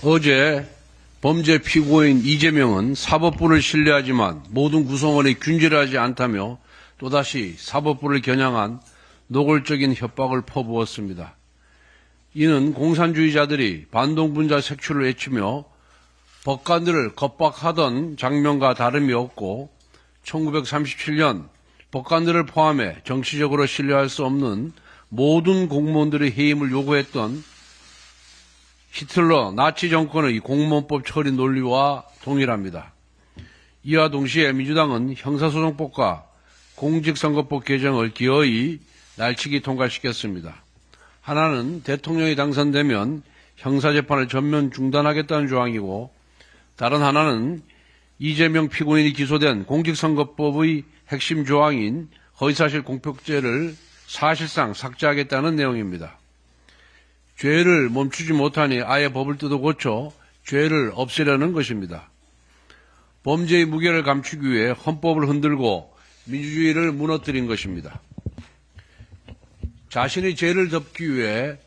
어제 범죄 피고인 이재명은 사법부를 신뢰하지만 모든 구성원이 균질하지 않다며 또다시 사법부를 겨냥한 노골적인 협박을 퍼부었습니다. 이는 공산주의자들이 반동분자 색출을 외치며 법관들을 겁박하던 장면과 다름이 없고 1937년 법관들을 포함해 정치적으로 신뢰할 수 없는 모든 공무원들의 해임을 요구했던 히틀러 나치 정권의 공무원법 처리 논리와 동일합니다. 이와 동시에 민주당은 형사소송법과 공직선거법 개정을 기어이 날치기 통과시켰습니다. 하나는 대통령이 당선되면 형사재판을 전면 중단하겠다는 조항이고, 다른 하나는 이재명 피고인이 기소된 공직선거법의 핵심 조항인 허위사실 공표죄를 사실상 삭제하겠다는 내용입니다. 죄를 멈추지 못하니 아예 법을 뜯어 고쳐 죄를 없애려는 것입니다. 범죄의 무게를 감추기 위해 헌법을 흔들고 민주주의를 무너뜨린 것입니다. 자신의 죄를 덮기 위해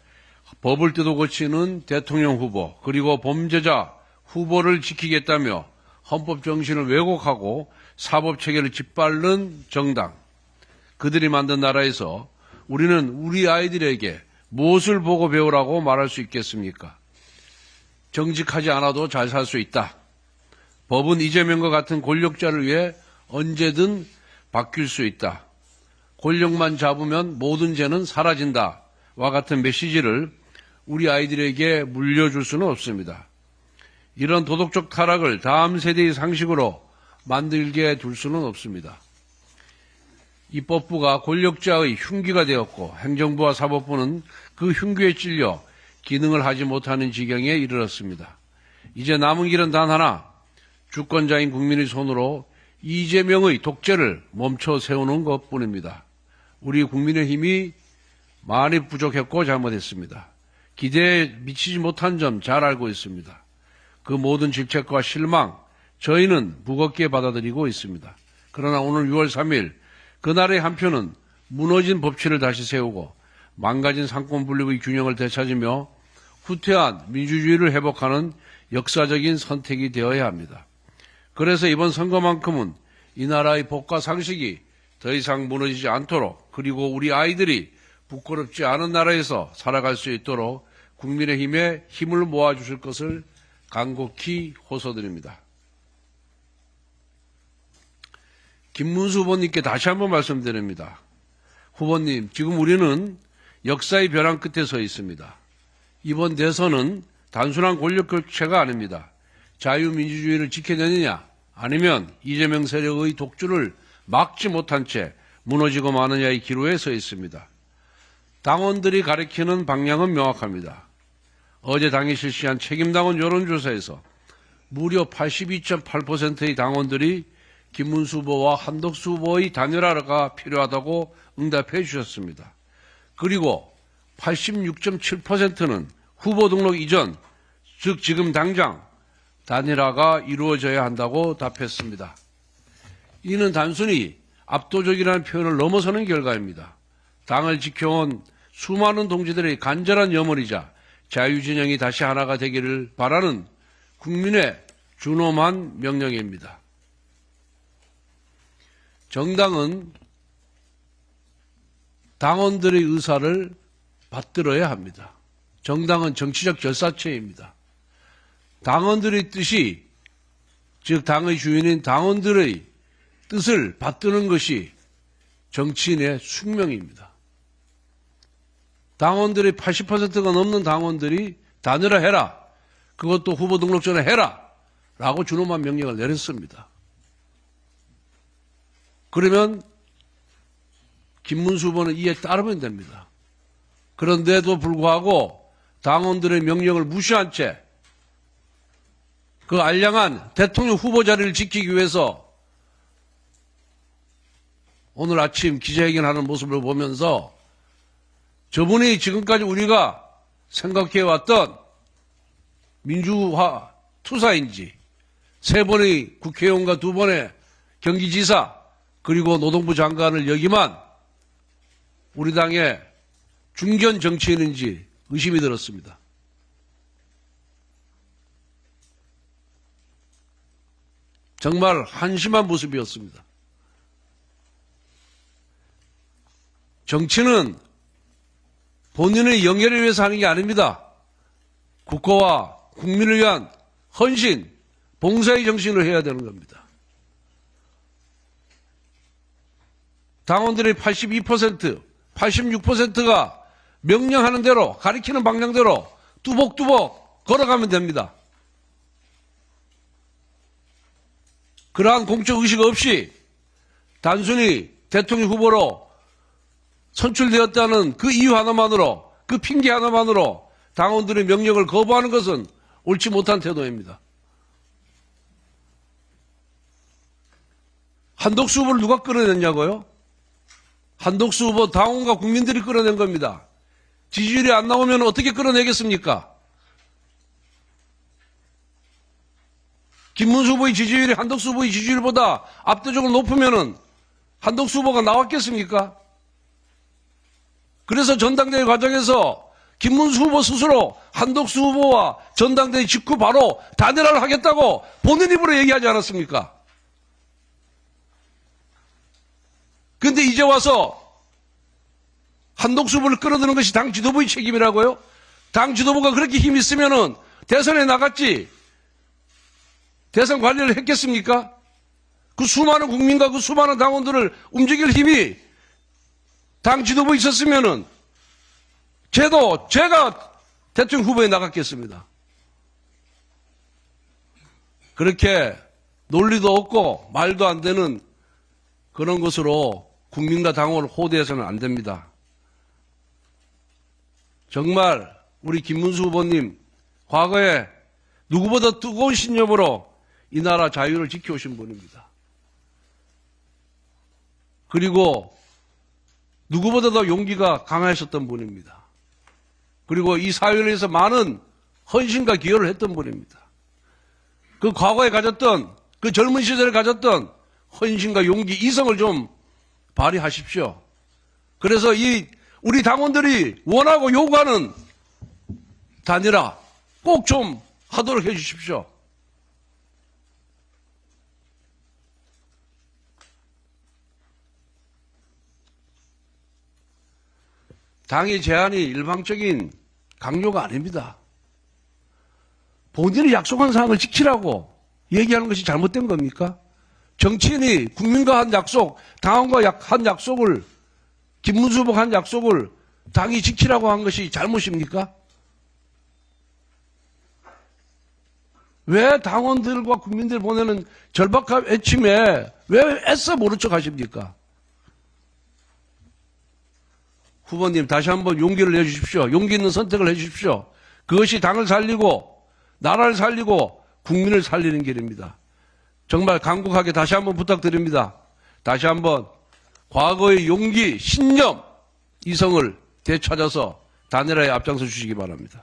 법을 뜯어 고치는 대통령 후보, 그리고 범죄자 후보를 지키겠다며 헌법 정신을 왜곡하고 사법체계를 짓밟는 정당, 그들이 만든 나라에서 우리는 우리 아이들에게 무엇을 보고 배우라고 말할 수 있겠습니까? 정직하지 않아도 잘 살 수 있다. 법은 이재명과 같은 권력자를 위해 언제든 바뀔 수 있다. 권력만 잡으면 모든 죄는 사라진다. 와 같은 메시지를 우리 아이들에게 물려줄 수는 없습니다. 이런 도덕적 타락을 다음 세대의 상식으로 만들게 둘 수는 없습니다. 입법부가 권력자의 흉기가 되었고 행정부와 사법부는 그 흉기에 찔려 기능을 하지 못하는 지경에 이르렀습니다. 이제 남은 길은 단 하나, 주권자인 국민의 손으로 이재명의 독재를 멈춰 세우는 것뿐입니다. 우리 국민의힘이 많이 부족했고 잘못했습니다. 기대에 미치지 못한 점 잘 알고 있습니다. 그 모든 질책과 실망, 저희는 무겁게 받아들이고 있습니다. 그러나 오늘 6월 3일 그날의 한 표는 무너진 법치를 다시 세우고 망가진 상권 분립의 균형을 되찾으며 후퇴한 민주주의를 회복하는 역사적인 선택이 되어야 합니다. 그래서 이번 선거만큼은 이 나라의 법과 상식이 더 이상 무너지지 않도록, 그리고 우리 아이들이 부끄럽지 않은 나라에서 살아갈 수 있도록 국민의힘에 힘을 모아주실 것을 간곡히 호소드립니다. 김문수 후보님께 다시 한번 말씀드립니다. 후보님, 지금 우리는 역사의 벼랑 끝에 서 있습니다. 이번 대선은 단순한 권력 교체가 아닙니다. 자유민주주의를 지켜내느냐, 아니면 이재명 세력의 독주를 막지 못한 채 무너지고 마느냐의 기로에 서 있습니다. 당원들이 가리키는 방향은 명확합니다. 어제 당이 실시한 책임당원 여론조사에서 무려 82.8%의 당원들이 김문수 후보와 한덕수 후보의 단일화가 필요하다고 응답해 주셨습니다. 그리고 86.7%는 후보 등록 이전, 즉 지금 당장 단일화가 이루어져야 한다고 답했습니다. 이는 단순히 압도적이라는 표현을 넘어서는 결과입니다. 당을 지켜온 수많은 동지들의 간절한 염원이자 자유진영이 다시 하나가 되기를 바라는 국민의 준엄한 명령입니다. 정당은 당원들의 의사를 받들어야 합니다. 정당은 정치적 결사체입니다. 당원들의 뜻이, 즉 당의 주인인 당원들의 뜻을 받드는 것이 정치인의 숙명입니다. 당원들의 80%가 넘는 당원들이 단일화해라, 그것도 후보 등록 전에 해라 라고 준엄한 명령을 내렸습니다. 그러면 김문수 후보는 이에 따르면 됩니다. 그런데도 불구하고 당원들의 명령을 무시한 채 그 알량한 대통령 후보 자리를 지키기 위해서 오늘 아침 기자회견하는 모습을 보면서 저분이 지금까지 우리가 생각해왔던 민주화 투사인지, 3번의 국회의원과 2번의 경기지사, 그리고 노동부 장관을 역임한 우리 당의 중견 정치인인지 의심이 들었습니다. 정말 한심한 모습이었습니다. 정치는 본인의 영예를 위해서 하는 게 아닙니다. 국가와 국민을 위한 헌신, 봉사의 정신을 해야 되는 겁니다. 당원들의 82%, 86%가 명령하는 대로, 가리키는 방향대로 뚜벅뚜벅 걸어가면 됩니다. 그러한 공적 의식 없이 단순히 대통령 후보로 선출되었다는 그 이유 하나만으로, 그 핑계 하나만으로 당원들의 명령을 거부하는 것은 옳지 못한 태도입니다. 한덕수 후보를 누가 끌어냈냐고요? 한덕수 후보 당원과 국민들이 끌어낸 겁니다. 지지율이 안 나오면 어떻게 끌어내겠습니까? 김문수 후보의 지지율이 한덕수 후보의 지지율보다 압도적으로 높으면은 한덕수 후보가 나왔겠습니까? 그래서 전당대회 과정에서 김문수 후보 스스로 한덕수 후보와 전당대회 직후 바로 단일화를 하겠다고 본인 입으로 얘기하지 않았습니까? 그런데 이제 와서 한덕수 후보를 끌어드는 것이 당 지도부의 책임이라고요? 당 지도부가 그렇게 힘이 있으면은 대선에 나갔지 대선 관리를 했겠습니까? 그 수많은 국민과 그 수많은 당원들을 움직일 힘이 당 지도부에 있었으면은 제가 대통령 후보에 나갔겠습니다. 그렇게 논리도 없고 말도 안 되는 그런 것으로 국민과 당원을 호도해서는 안 됩니다. 정말 우리 김문수 후보님 과거에 누구보다 뜨거운 신념으로 이 나라 자유를 지켜오신 분입니다. 그리고 누구보다 더 용기가 강하셨던 분입니다. 그리고 이 사회를 위해서 많은 헌신과 기여를 했던 분입니다. 그 과거에 가졌던, 그 젊은 시절에 가졌던 헌신과 용기, 이성을 좀 발휘하십시오. 그래서 우리 당원들이 원하고 요구하는 단일화 꼭 좀 하도록 해 주십시오. 당의 제안이 일방적인 강요가 아닙니다. 본인이 약속한 사항을 지키라고 얘기하는 것이 잘못된 겁니까? 정치인이 국민과 한 약속, 당원과 한 약속을, 김문수 후보가 한 약속을 당이 지키라고 한 것이 잘못입니까? 왜 당원들과 국민들 보내는 절박한 외침에 왜 애써 모른 척 하십니까? 후보님 다시 한번 용기를 내주십시오. 용기 있는 선택을 해주십시오. 그것이 당을 살리고 나라를 살리고 국민을 살리는 길입니다. 정말 간곡하게 다시 한번 부탁드립니다. 다시 한번 과거의 용기, 신념, 이성을 되찾아서 단일화에 앞장서 주시기 바랍니다.